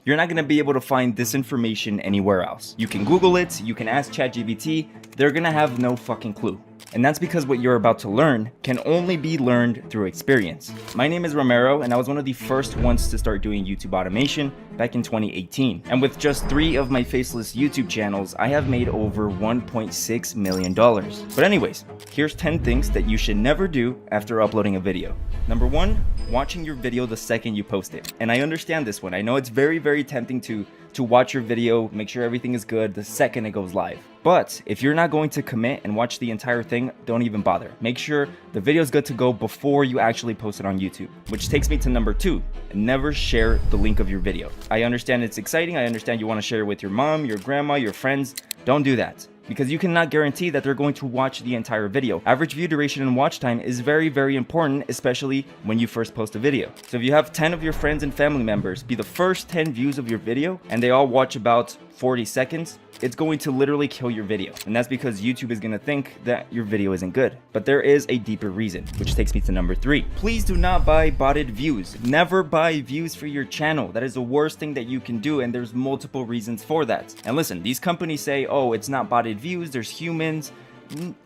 You're not going to be able to find this information anywhere else. You can Google it, you can ask ChatGPT, they're going to have no fucking clue. And that's because what you're about to learn can only be learned through experience. My name is Romero, and I was one of the first ones to start doing YouTube automation back in 2018. And with just 3 of my faceless YouTube channels, I have made over $1.6 million. But anyways, here's 10 things that you should never do after uploading a video. Number 1, watching your video the second you post it. And I understand this one. I know it's very tempting to watch your video, make sure everything is good the second it goes live. But if you're not going to commit and watch the entire thing, don't even bother. Make sure the video is good to go before you actually post it on YouTube. Which takes me to number 2, never share the link of your video. I understand it's exciting, I understand you want to share it with your mom, your grandma, your friends. Don't do that, because you cannot guarantee that they're going to watch the entire video. Average view duration and watch time is very important, especially when you first post a video. So if you have 10 of your friends and family members be the first 10 views of your video and they all watch about 40 seconds, it's going to literally kill your video. And that's because YouTube is going to think that your video isn't good. But there is a deeper reason, which takes me to number 3. Please do not buy botted views. Never buy views for your channel. That is the worst thing that you can do, and there's multiple reasons for that. And listen, these companies say, oh, it's not botted views, there's humans.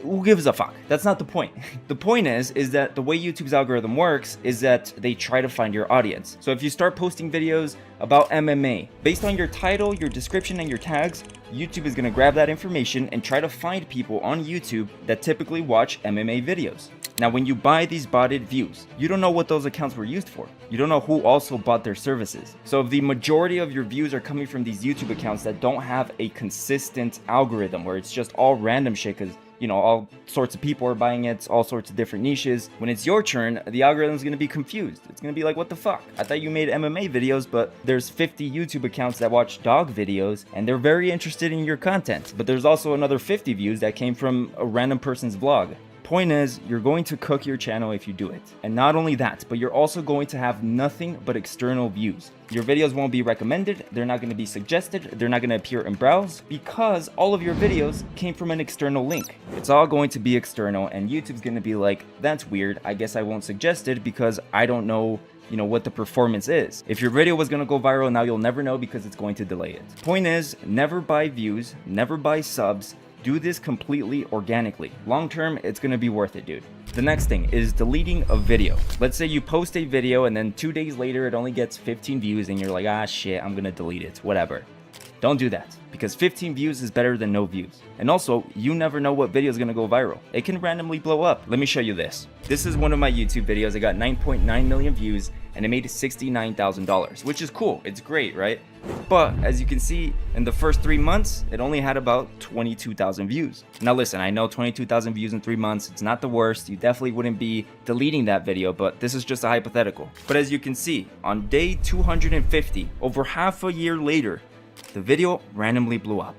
Who gives a fuck? That's not the point. The point is that the way YouTube's algorithm works is that they try to find your audience. So if you start posting videos about MMA, based on your title, your description, and your tags, YouTube is going to grab that information and try to find people on YouTube that typically watch MMA videos. Now, when you buy these botted views, you don't know what those accounts were used for. You don't know who also bought their services. So if the majority of your views are coming from these YouTube accounts that don't have a consistent algorithm, where it's just all random shit because, you know, all sorts of people are buying it, all sorts of different niches, when it's your turn, the algorithm is going to be confused. It's going to be like, what the fuck? I thought you made MMA videos, but there's 50 YouTube accounts that watch dog videos, and they're very interested in your content. But there's also another 50 views that came from a random person's vlog. Point is, you're going to cook your channel if you do it. And not only that, but you're also going to have nothing but external views. Your videos won't be recommended, they're not going to be suggested, they're not going to appear in browse, because all of your videos came from an external link. It's all going to be external, and YouTube's going to be like, that's weird, I guess I won't suggest it because I don't know what the performance is. If your video was gonna go viral, now you'll never know because it's going to delay it. Point is, never buy views, never buy subs. Do this completely organically. Long term, it's gonna be worth it, dude. The next thing is deleting a video. Let's say you post a video and then 2 days later it only gets 15 views and you're like, ah shit, I'm gonna delete it, whatever. Don't do that, because 15 views is better than no views. And also, you never know what video is gonna go viral. It can randomly blow up. Let me show you this. This is one of my YouTube videos. It got 9.9 million views and it made $69,000, which is cool. It's great, right? But as you can see, in the first 3 months, it only had about 22,000 views. Now listen, I know 22,000 views in 3 months, it's not the worst. You definitely wouldn't be deleting that video, but this is just a hypothetical. But as you can see, on day 250, over half a year later, the video randomly blew up.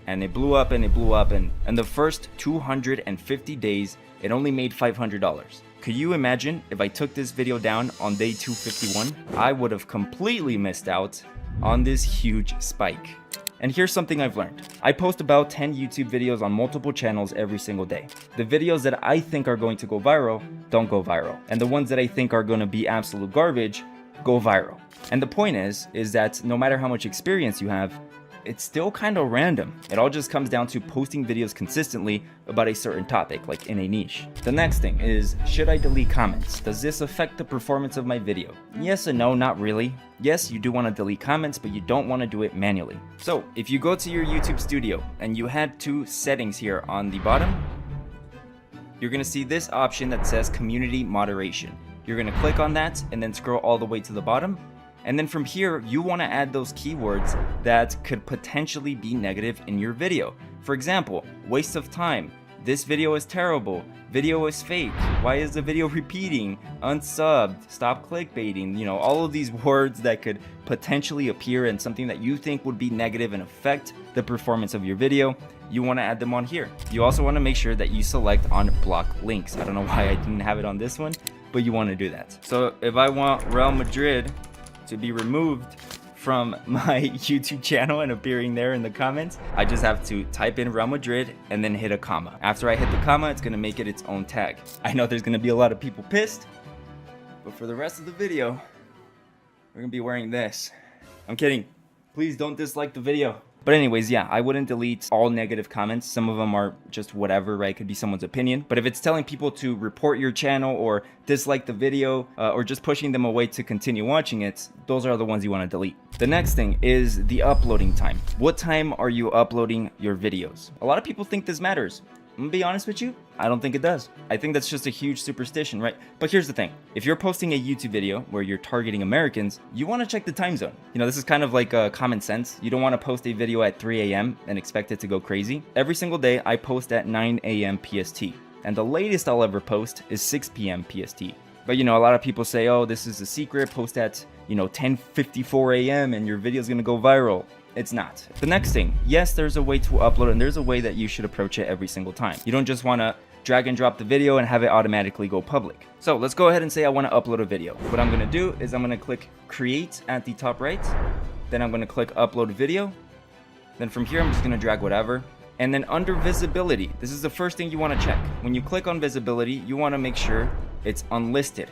And it blew up and it blew up, and in the first 250 days, it only made $500. Could you imagine if I took this video down on day 251? I would have completely missed out on this huge spike. And here's something I've learned. I post about 10 YouTube videos on multiple channels every single day. The videos that I think are going to go viral don't go viral. And the ones that I think are going to be absolute garbage go viral. And the point is that no matter how much experience you have, it's still kind of random. It all just comes down to posting videos consistently about a certain topic, like in a niche. The next thing is, should I delete comments? Does this affect the performance of my video? Yes and no, not really. Yes, you do want to delete comments, but you don't want to do it manually. So if you go to your YouTube studio and you had 2 settings here on the bottom, you're going to see this option that says community moderation. You're going to click on that and then scroll all the way to the bottom. And then from here, you want to add those keywords that could potentially be negative in your video. For example, waste of time, this video is terrible, video is fake, why is the video repeating, unsubbed, stop clickbaiting, all of these words that could potentially appear in something that you think would be negative and affect the performance of your video. You want to add them on here. You also want to make sure that you select on block links. I don't know why I didn't have it on this one, but you want to do that. So if I want Real Madrid to be removed from my YouTube channel and appearing there in the comments, I just have to type in Real Madrid and then hit a comma. After I hit the comma, it's gonna make it its own tag. I know there's gonna be a lot of people pissed, but for the rest of the video, we're gonna be wearing this. I'm kidding. Please don't dislike the video. But anyways, yeah, I wouldn't delete all negative comments. Some of them are just whatever, right? Could be someone's opinion. But if it's telling people to report your channel or dislike the video or just pushing them away to continue watching it, those are the ones you want to delete. The next thing is the uploading time. What time are you uploading your videos? A lot of people think this matters. I'm gonna be honest with you, I don't think it does. I think that's just a huge superstition, right? But here's the thing. If you're posting a YouTube video where you're targeting Americans, you want to check the time zone. You know, this is kind of like common sense. You don't want to post a video at 3 a.m. and expect it to go crazy. Every single day, I post at 9 a.m. PST. And the latest I'll ever post is 6 p.m. PST. But you know, a lot of people say, oh, this is a secret, post at, 10:54 a.m. and your video is gonna go viral. It's not. The next thing, yes, there's a way to upload and there's a way that you should approach it every single time. You don't just want to drag and drop the video and have it automatically go public. So let's go ahead and say I want to upload a video. What I'm going to do is I'm going to click create at the top right. Then I'm going to click upload video. Then from here, I'm just going to drag whatever. And then under visibility, this is the first thing you want to check. When you click on visibility, you want to make sure it's unlisted.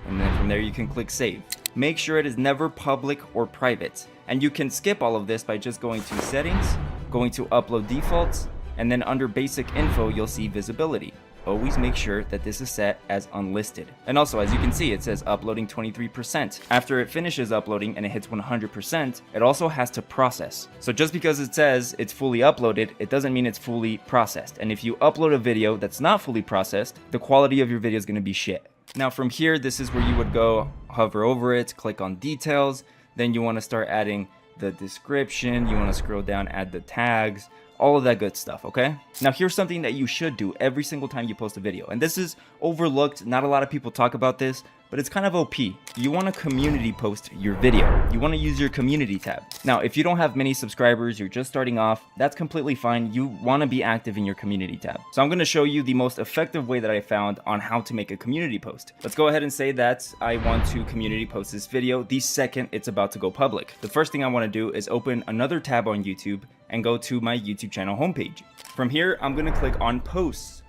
And then from there, you can click save. Make sure it is never public or private. And you can skip all of this by just going to settings, going to upload defaults, and then under basic info, you'll see visibility. Always make sure that this is set as unlisted. And also, as you can see, it says uploading 23%. After it finishes uploading and it hits 100%, it also has to process. So just because it says it's fully uploaded, it doesn't mean it's fully processed. And if you upload a video that's not fully processed, the quality of your video is going to be shit. Now from here, this is where you would go hover over it, click on details. Then you want to start adding the description. You want to scroll down, add the tags, all of that good stuff, okay? Now here's something that you should do every single time you post a video. And this is overlooked. Not a lot of people talk about this, but it's kind of OP. You want to community post your video. You want to use your community tab. Now, if you don't have many subscribers, you're just starting off, that's completely fine. You want to be active in your community tab. So I'm going to show you the most effective way that I found on how to make a community post. Let's go ahead and say that I want to community post this video the second it's about to go public. The first thing I want to do is open another tab on YouTube and go to my YouTube channel homepage. From here, I'm going to click on posts.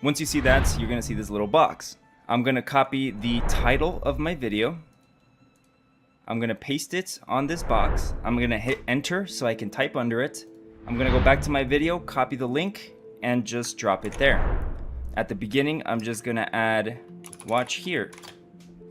Once you see that, you're going to see this little box. I'm going to copy the title of my video. I'm going to paste it on this box. I'm going to hit enter so I can type under it. I'm going to go back to my video, copy the link, and just drop it there. At the beginning, I'm just going to add watch here.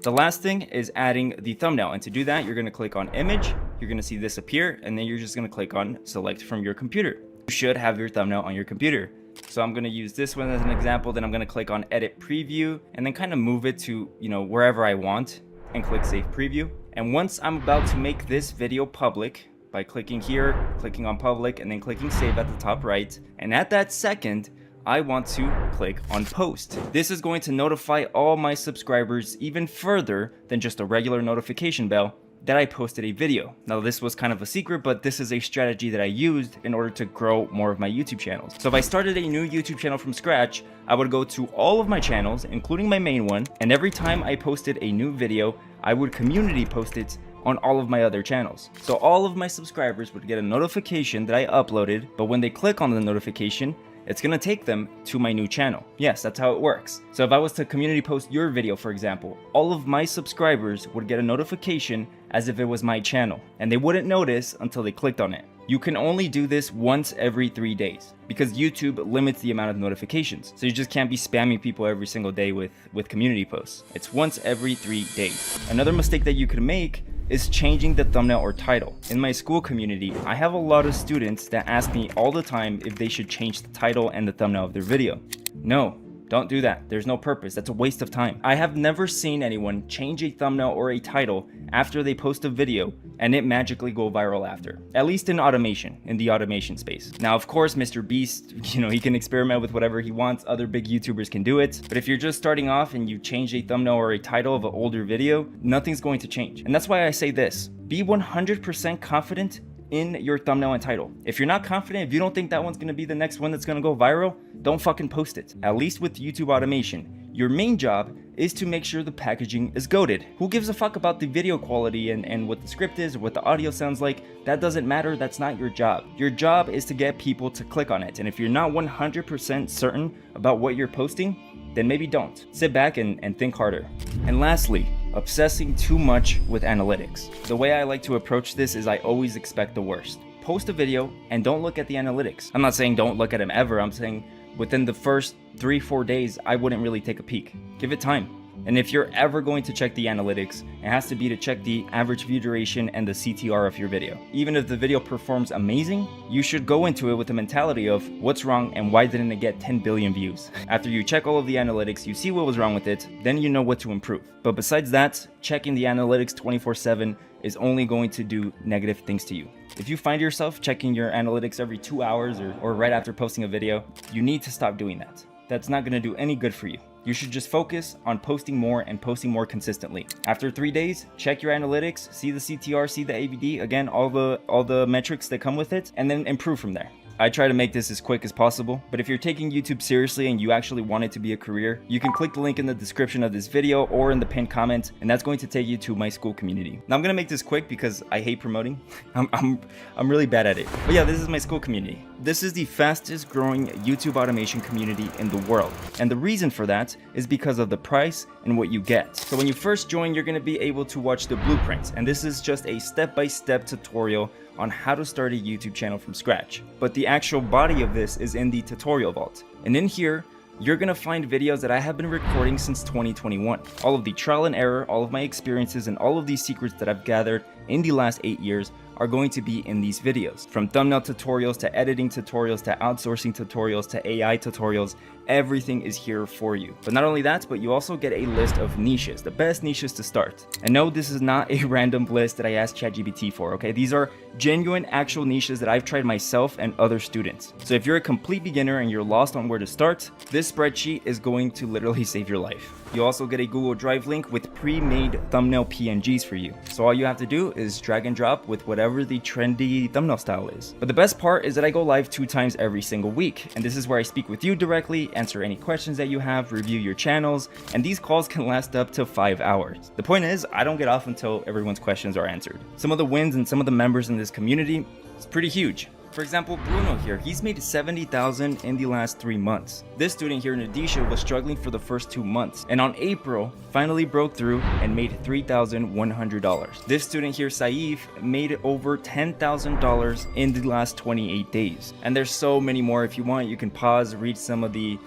The last thing is adding the thumbnail. And to do that, you're going to click on image. You're going to see this appear, and then you're just going to click on select from your computer. You should have your thumbnail on your computer. So I'm going to use this one as an example. Then I'm going to click on edit preview and then kind of move it to, wherever I want and click save preview. And once I'm about to make this video public by clicking here, clicking on public, and then clicking save at the top right. And at that second, I want to click on post. This is going to notify all my subscribers even further than just a regular notification bell that I posted a video. Now this was kind of a secret, but this is a strategy that I used in order to grow more of my YouTube channels. So if I started a new YouTube channel from scratch, I would go to all of my channels, including my main one, and every time I posted a new video, I would community post it on all of my other channels. So all of my subscribers would get a notification that I uploaded, but when they click on the notification, it's gonna take them to my new channel. Yes, that's how it works. So if I was to community post your video, for example, all of my subscribers would get a notification as if it was my channel, and they wouldn't notice until they clicked on it. You can only do this once every 3 days because YouTube limits the amount of notifications. So you just can't be spamming people every single day with community posts. It's once every 3 days. Another mistake that you could make is changing the thumbnail or title. In my school community, I have a lot of students that ask me all the time if they should change the title and the thumbnail of their video. No, don't do that. There's no purpose. That's a waste of time. I have never seen anyone change a thumbnail or a title after they post a video and it magically go viral after. At least in automation, in the automation space. Now, of course, Mr. Beast, he can experiment with whatever he wants. Other big YouTubers can do it. But if you're just starting off and you change a thumbnail or a title of an older video, nothing's going to change. And that's why I say this. Be 100% confident in your thumbnail and title. If you're not confident, if you don't think that one's going to be the next one that's going to go viral, don't fucking post it. At least with YouTube automation, your main job is to make sure the packaging is goated. Who gives a fuck about the video quality and what the script is or what the audio sounds like? That doesn't matter. That's not your job. Your job is to get people to click on it. And if you're not 100% certain about what you're posting, then maybe don't. Sit back and think harder. And lastly, obsessing too much with analytics. The way I like to approach this is I always expect the worst. Post a video and don't look at the analytics. I'm not saying don't look at them ever, I'm saying within the first 3-4 days, I wouldn't really take a peek. Give it time. And if you're ever going to check the analytics, it has to be to check the average view duration and the CTR of your video. Even if the video performs amazing, you should go into it with the mentality of what's wrong and why didn't it get 10 billion views. After you check all of the analytics, you see what was wrong with it, then you know what to improve. But besides that, checking the analytics 24/7 is only going to do negative things to you. If you find yourself checking your analytics every 2 hours or right after posting a video, you need to stop doing that. That's not going to do any good for you. You should just focus on posting more and posting more consistently. After 3 days, check your analytics, see the CTR, see the AVD, again, all the metrics that come with it, and then improve from there. I try to make this as quick as possible, but if you're taking YouTube seriously and you actually want it to be a career, you can click the link in the description of this video or in the pinned comment, and that's going to take you to my school community. Now I'm gonna make this quick because I hate promoting. I'm really bad at it. But yeah, this is my school community. This is the fastest growing YouTube automation community in the world. And the reason for that is because of the price and what you get. So when you first join, you're gonna be able to watch the blueprints, and this is just a step-by-step tutorial on how to start a YouTube channel from scratch. But the actual body of this is in the tutorial vault. And in here, you're gonna find videos that I have been recording since 2021. All of the trial and error, all of my experiences, and all of these secrets that I've gathered in the last 8 years are going to be in these videos. From thumbnail tutorials to editing tutorials to outsourcing tutorials to AI tutorials, everything is here for you. But not only that, but you also get a list of niches, the best niches to start. And no, this is not a random list that I asked ChatGPT for, okay? These are genuine, actual niches that I've tried myself and other students. So if you're a complete beginner and you're lost on where to start, this spreadsheet is going to literally save your life. You also get a Google Drive link with pre-made thumbnail PNGs for you. So all you have to do is drag and drop with whatever the trendy thumbnail style is. But the best part is that I go live 2 times every single week. And this is where I speak with you directly, answer any questions that you have, review your channels, and these calls can last up to 5 hours. The point is, I don't get off until everyone's questions are answered. Some of the wins and some of the members in this community is pretty huge. For example, Bruno here, he's made 70,000 in the last 3 months. This student here, Nadisha, was struggling for the first 2 months, and on April, finally broke through and made $3,100. This student here, Saif, made over $10,000 in the last 28 days. And there's so many more. If you want, you can pause, read some of the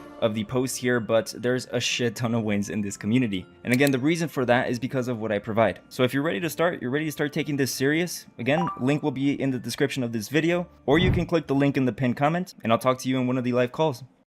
posts here, but there's a shit ton of wins in this community. And again, the reason for that is because of what I provide. So if you're ready to start, you're ready to start taking this serious, again, link will be in the description of this video, or you can click the link in the pinned comment, and I'll talk to you in one of the live calls.